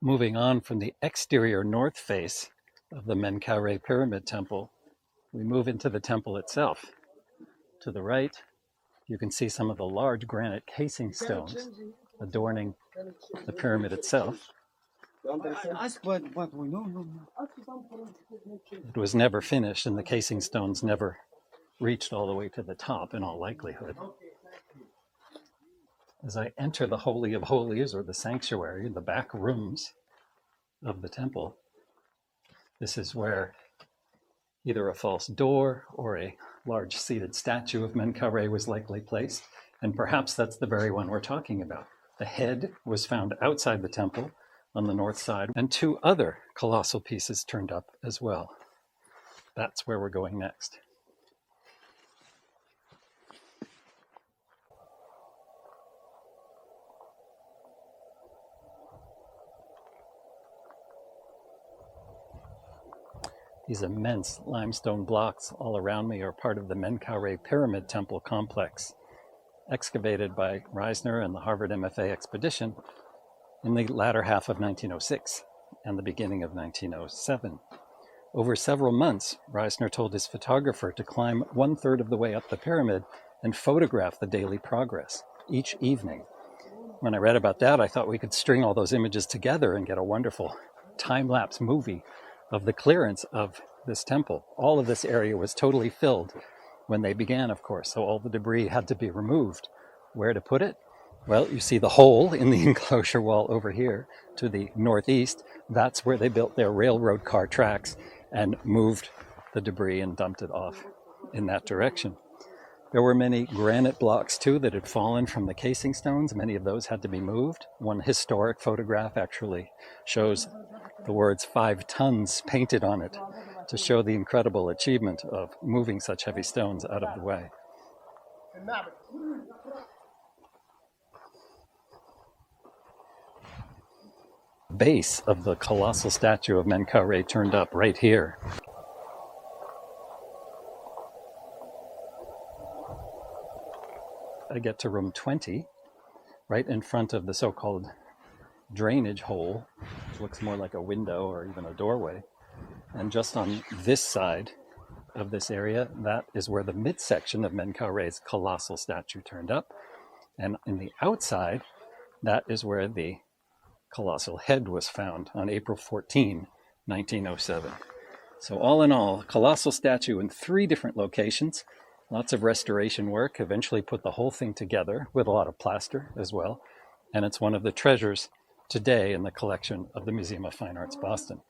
Moving on from the exterior north face of the Menkaure Pyramid Temple, we move into the temple itself. To the right, you can see some of the large granite casing stones adorning the pyramid itself. It was never finished, and the casing stones never reached all the way to the top in all likelihood. As I enter the Holy of Holies, or the sanctuary, the back rooms of the temple, this is where either a false door or a large seated statue of Menkaure was likely placed, and perhaps that's the very one we're talking about. The head was found outside the temple on the north side, and two other colossal pieces turned up as well. That's where we're going next. These immense limestone blocks all around me are part of the Menkaure Pyramid Temple complex, excavated by Reisner and the Harvard MFA expedition in the latter half of 1906 and the beginning of 1907. Over several months, Reisner told his photographer to climb 1/3 of the way up the pyramid and photograph the daily progress each evening. When I read about that, I thought we could string all those images together and get a wonderful time-lapse movie of the clearance of this temple. All of this area was totally filled when they began, of course, so all the debris had to be removed. Where to put it? Well, you see the hole in the enclosure wall over here to the northeast. That's where they built their railroad car tracks and moved the debris and dumped it off in that direction. There were many granite blocks too that had fallen from the casing stones. Many of those had to be moved. One historic photograph actually shows the words 5 tons painted on it to show the incredible achievement of moving such heavy stones out of the way. Base of the colossal statue of Menkaure turned up right here. I get to room 20, right in front of the so-called drainage hole, which looks more like a window or even a doorway. And just on this side of this area, that is where the midsection of Menkaure's colossal statue turned up. And in the outside, that is where the colossal head was found on April 14, 1907. So all in all, a colossal statue in 3 different locations, lots of restoration work, eventually put the whole thing together with a lot of plaster as well. And it's one of the treasures today in the collection of the Museum of Fine Arts, Boston.